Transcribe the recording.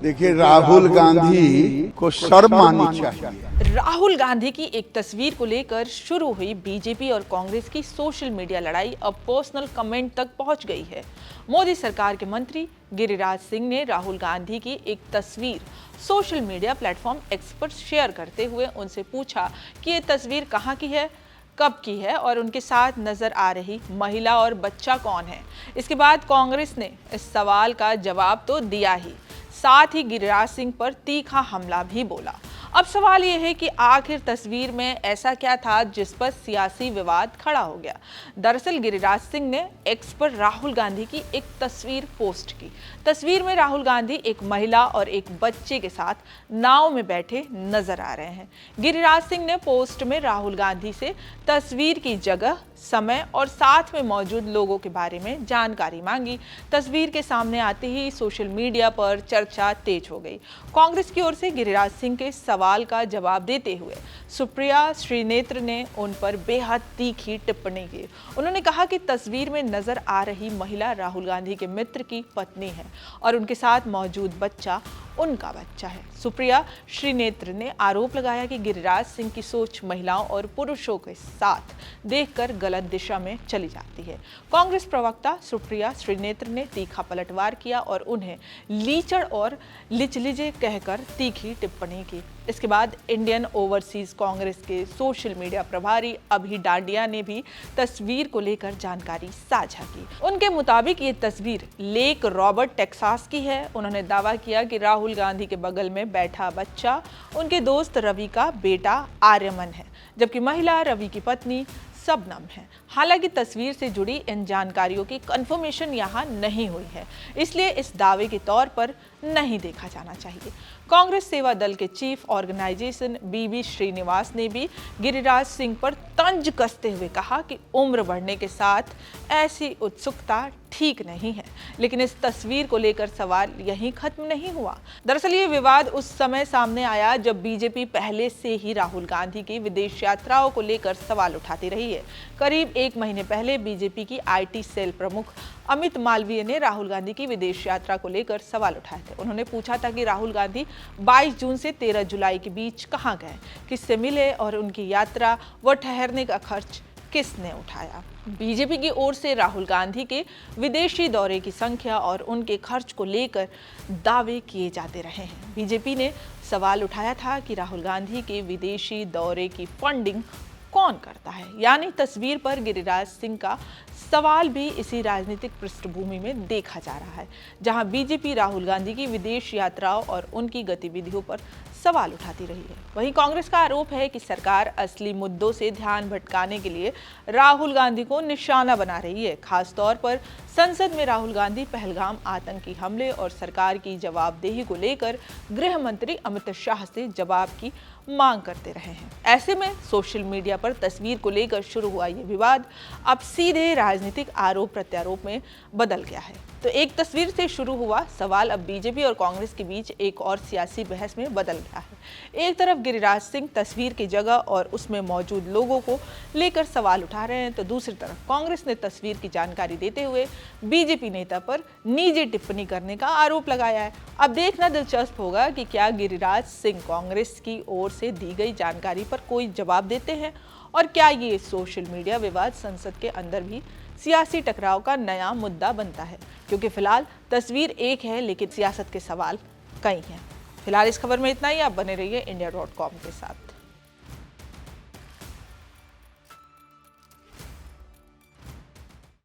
देखिए, राहुल गांधी को शर्म आनी चाहिए। राहुल गांधी की एक तस्वीर को लेकर शुरू हुई बीजेपी और कांग्रेस की सोशल मीडिया लड़ाई अब पर्सनल कमेंट तक पहुंच गई है। मोदी सरकार के मंत्री गिरिराज सिंह ने राहुल गांधी की एक तस्वीर सोशल मीडिया प्लेटफॉर्म एक्स पर शेयर करते हुए उनसे पूछा कि ये तस्वीर कहां की है, कब की है और उनके साथ नजर आ रही महिला और बच्चा कौन है। इसके बाद कांग्रेस ने इस सवाल का जवाब तो दिया ही, साथ ही गिरिराज सिंह पर तीखा हमला भी बोला। अब सवाल यह है कि आखिर तस्वीर में ऐसा क्या था जिस पर सियासी विवाद खड़ा हो गया। दरअसल गिरिराज सिंह ने एक्स पर राहुल गांधी की एक तस्वीर पोस्ट की। तस्वीर में राहुल गांधी एक महिला और एक बच्चे के साथ नाव में बैठे नजर आ रहे हैं। गिरिराज सिंह ने पोस्ट में राहुल गांधी से तस्वीर की जगह, समय और साथ में मौजूद लोगों के बारे में जानकारी मांगी। तस्वीर के सामने आते ही सोशल मीडिया पर चर्चा तेज हो गई। कांग्रेस की ओर से गिरिराज सिंह के सवाल का जवाब देते हुए सुप्रिया श्रीनेत्र ने उन पर बेहद तीखी टिप्पणी की। उन्होंने कहा कि तस्वीर में नजर आ रही महिला राहुल गांधी के मित्र की पत्नी है और उनके साथ मौजूद बच्चा उनका बच्चा है। सुप्रिया श्रीनेत्र ने आरोप लगाया कि गिरिराज सिंह की सोच महिलाओं और पुरुषों के साथ देखकर गलत दिशा में चली जाती है। कांग्रेस प्रवक्ता सुप्रिया श्रीनेत्र ने तीखा पलटवार किया और उन्हें लीचड़ और लिचलिजे कहकर तीखी टिप्पणी की। इसके बाद इंडियन ओवरसीज कांग्रेस के सोशल मीडिया प्रभारी अभी डांडिया ने भी तस्वीर को लेकर जानकारी साझा की। उनके मुताबिक ये तस्वीर लेक रॉबर्ट टेक्सास की है। उन्होंने दावा किया कि राहुल गांधी के बगल में बैठा बच्चा उनके दोस्त रवि का बेटा आर्यमन है, जबकि महिला रवि की पत्नी शबनम है। हालांकि तस्वीर से जुड़ी इन जानकारियों की कंफर्मेशन यहाँ नहीं हुई है, इसलिए इस दावे के तौर पर नहीं देखा जाना चाहिए। कांग्रेस सेवा दल के चीफ ऑर्गेनाइजेशन बीबी श्रीनिवास ने भी गिरिराज सिंह पर तंज कसते हुए कहा कि उम्र बढ़ने के साथ ऐसी उत्सुकता ठीक नहीं है, लेकिन इस तस्वीर को लेकर सवाल यहीं खत्म नहीं हुआ। दरअसल ये विवाद उस समय सामने आया जब बीजेपी पहले से ही राहुल गांधी की विदेश यात्राओं को लेकर सवाल उठाती रही है। करीब एक महीने पहले बीजेपी की आईटी सेल प्रमुख अमित मालवीय ने राहुल गांधी की विदेश यात्रा को लेकर सवाल उठाए थे। उन्होंने पूछा था कि राहुल गांधी 22 जून से 13 जुलाई के बीच कहां गए, किससे मिले और उनकी यात्रा व ठहरने का खर्च किसने उठाया। बीजेपी की ओर से राहुल गांधी के विदेशी दौरे की संख्या और उनके खर्च को लेकर दावे किए जाते रहे हैं। बीजेपी ने सवाल उठाया था कि राहुल गांधी के विदेशी दौरे की फंडिंग कौन करता है, यानी तस्वीर पर गिरिराज सिंह का सवाल भी इसी राजनीतिक पृष्ठभूमि में देखा जा रहा है, जहां बीजेपी राहुल गांधी की विदेश यात्राओं और उनकी गतिविधियों पर सवाल उठाती रही है। वहीं कांग्रेस का आरोप है कि सरकार असली मुद्दों से ध्यान भटकाने के लिए राहुल गांधी को निशाना बना रही है। खासतौर पर संसद में राहुल गांधी पहलगाम आतंकी हमले और सरकार की जवाबदेही को लेकर गृह मंत्री अमित शाह से जवाब की मांग करते रहे हैं। ऐसे में सोशल मीडिया पर तस्वीर को लेकर शुरू हुआ ये विवाद अब सीधे राजनीतिक आरोप प्रत्यारोप में बदल गया है। तो एक तस्वीर से शुरू हुआ सवाल अब बीजेपी और कांग्रेस के बीच एक और सियासी बहस में बदल गया है। एक तरफ गिरिराज सिंह तस्वीर की जगह और उसमें मौजूद लोगों को लेकर सवाल उठा रहे हैं, तो दूसरी तरफ कांग्रेस ने तस्वीर की जानकारी देते हुए बीजेपी नेता पर निजी टिप्पणी करने का आरोप लगाया है। अब देखना दिलचस्प होगा कि क्या गिरिराज सिंह कांग्रेस की ओर से दी गई जानकारी पर कोई जवाब देते हैं और क्या ये सोशल मीडिया विवाद संसद के अंदर भी सियासी टकराव का नया मुद्दा बनता है, क्योंकि फिलहाल तस्वीर एक है लेकिन सियासत के सवाल कई हैं। फिलहाल इस खबर में इतना ही। आप बने रहिए इंडिया.com के साथ।